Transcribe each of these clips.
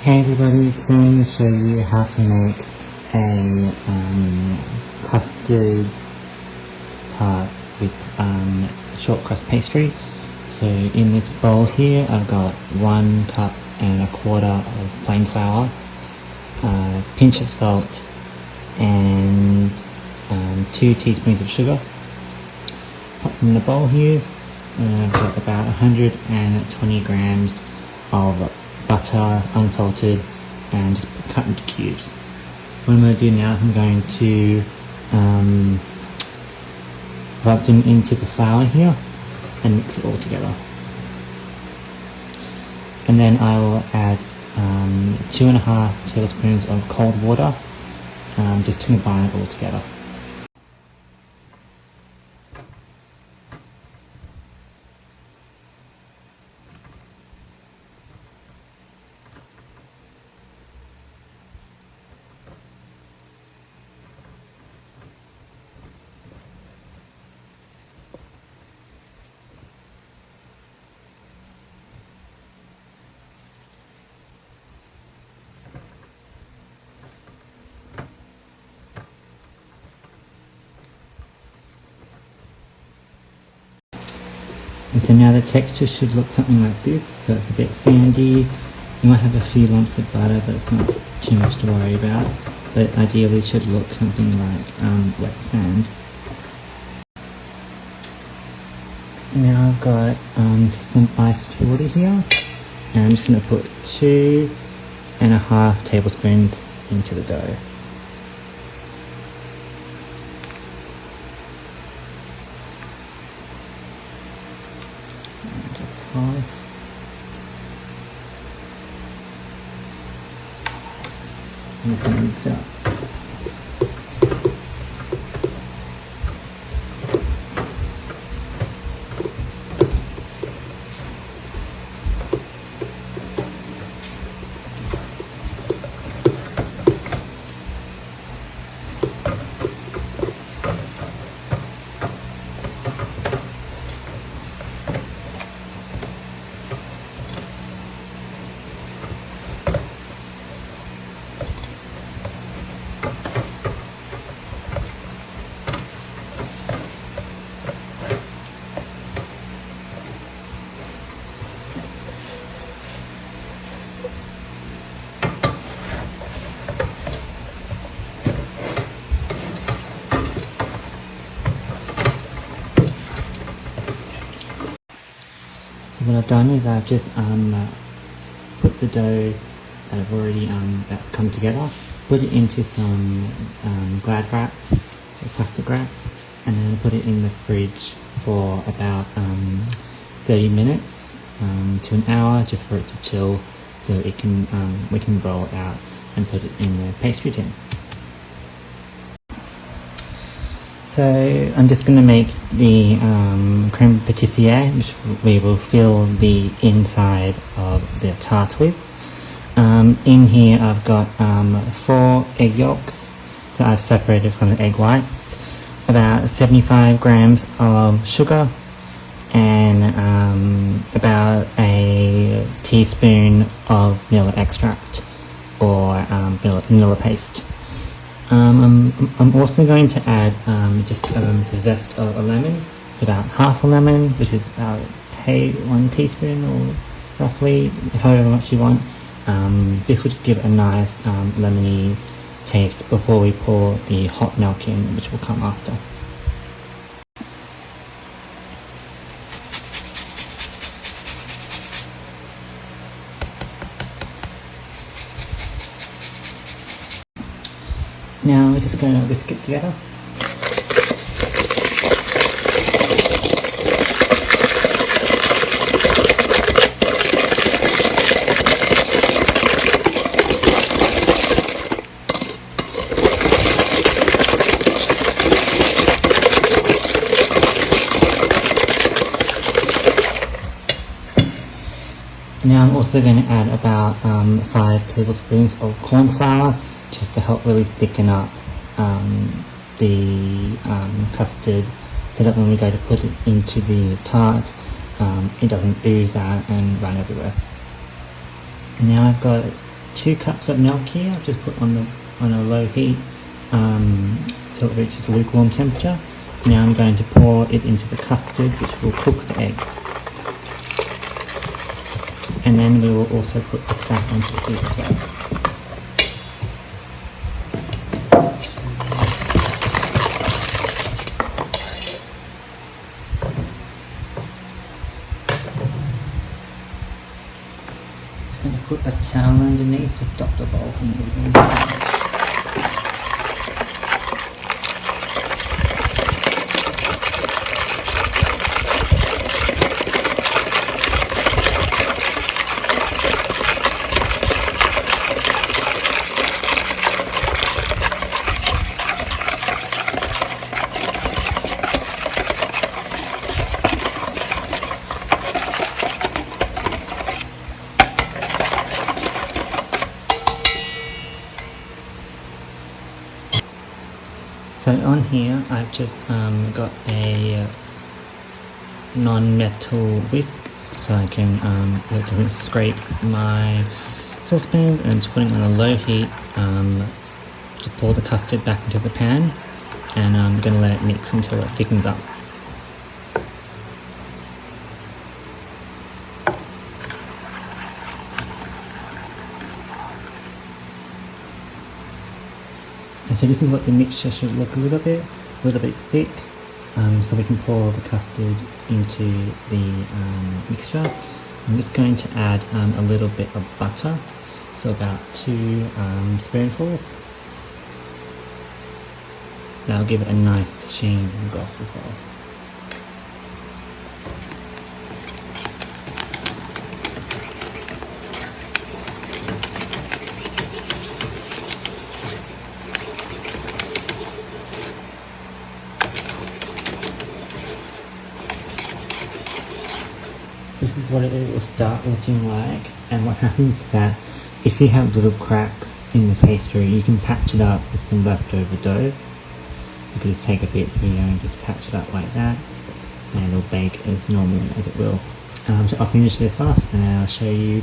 Hey everybody, today I'm going to show you how to make a custard tart with shortcrust pastry. So in this bowl here I've got 1 cup and a quarter of plain flour, a pinch of salt and 2 teaspoons of sugar. Pop them in the bowl here, and I've got about 120 grams of butter, unsalted, and just cut into cubes. What I'm going to do now is I'm going to rub them into the flour here and mix it all together. And then I will add 2.5 tablespoons of cold water just to combine it all together. And so now the texture should look something like this, so it's a bit sandy. You might have a few lumps of butter, but it's not too much to worry about. But ideally it should look something like wet sand. Now I've got just some iced water here, and I'm just going to put 2.5 tablespoons into the dough. I'm just going to mix it up. So what I've done is I've just put the dough that I've already that's come together, put it into some Glad wrap, so plastic wrap, and then put it in the fridge for about 30 minutes to an hour, just for it to chill, so it can we can roll it out and put it in the pastry tin. So I'm just going to make the creme patisserie, which we will fill the inside of the tart with. In here I've got 4 egg yolks that I've separated from the egg whites, about 75 grams of sugar, and about a teaspoon of vanilla extract or vanilla paste. I'm also going to add just the zest of a lemon. It's about half a lemon, which is about 1 teaspoon, or roughly however much you want. This will just give a nice lemony taste before we pour the hot milk in, which will come after. Now we're just going to whisk it together. Now I'm also going to add about 5 tablespoons of corn flour, just to help really thicken up the custard, so that when we go to put it into the tart, it doesn't ooze out and run everywhere. And now I've got 2 cups of milk here. I've just put on a low heat till it reaches lukewarm temperature. Now I'm going to pour it into the custard, which will cook the eggs. And then we will also put this back onto the heat as well. Just going to put a towel underneath to stop the bowl from moving. So on here I've just got a non-metal whisk so I can so it doesn't scrape my saucepan, and I'm just putting it on a low heat to pour the custard back into the pan, and I'm going to let it mix until it thickens up. And so this is what the mixture should look a little bit thick, so we can pour the custard into the mixture. I'm just going to add a little bit of butter, so about 2 spoonfuls. That'll give it a nice sheen and gloss as well. This is what it will start looking like, and what happens is that if you have little cracks in the pastry, you can patch it up with some leftover dough. You can just take a bit here and just patch it up like that, and it'll bake as normal as it will. So I'll finish this off and I'll show you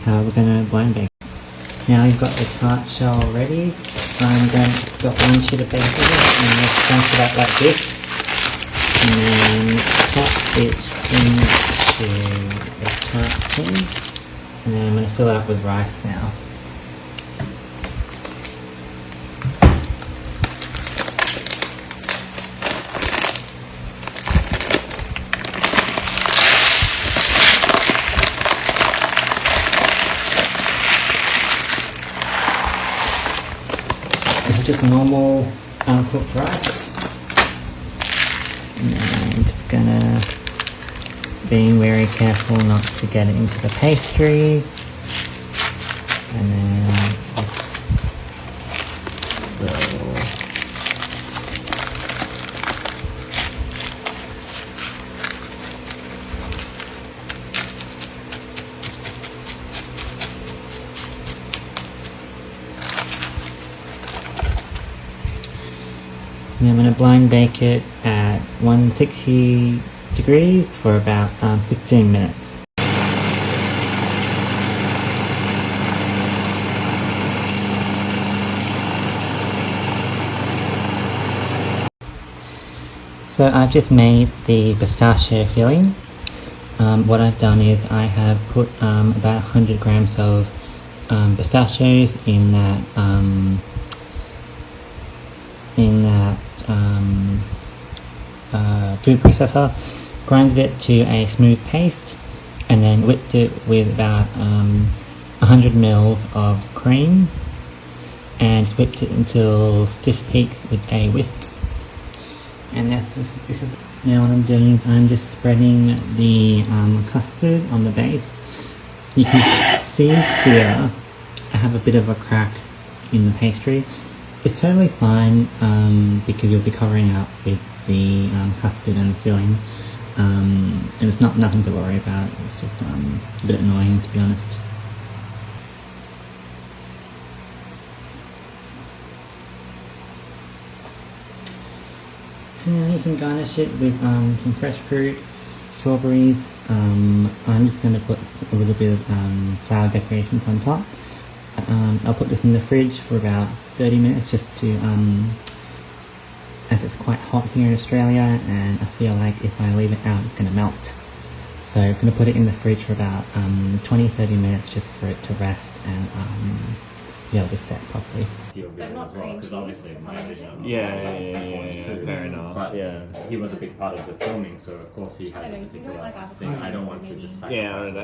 how we're going to blind bake. Now you've got the tart shell ready. I'm going to go one sheet of baking and just crunch it up like this, and then pop it into the tart tin, and then I'm going to fill it up with rice now. This is just normal cooked rice. And I'm just gonna, being very careful not to get it into the pastry, and then just roll. And I'm going to blind bake it at 160 degrees for about 15 minutes. So I've just made the pistachio filling. What I've done is I have put about 100 grams of pistachios in that food processor, grinded it to a smooth paste, and then whipped it with about 100 ml of cream, and whipped it until stiff peaks with a whisk. And this is now what I'm doing. I'm just spreading the custard on the base. You can see here I have a bit of a crack in the pastry. It's totally fine because you'll be covering up with the custard and the filling. And it's nothing to worry about. It's just a bit annoying, to be honest. And you can garnish it with some fresh fruit, strawberries. I'm just going to put a little bit of flower decorations on top. I'll put this in the fridge for about 30 minutes just to, as it's quite hot here in Australia, and I feel like if I leave it out it's going to melt. So I'm going to put it in the fridge for about 20-30 minutes just for it to rest and be able to set properly. Your vision not as well, cream because cheese, obviously for my some vision. I'm Yeah, too. fair enough. But yeah. he was a big part of the filming, so of course he has I a don't know, you particular don't like thing. I don't avocados, want to maybe. just Yeah, I sacrifice don't it. know.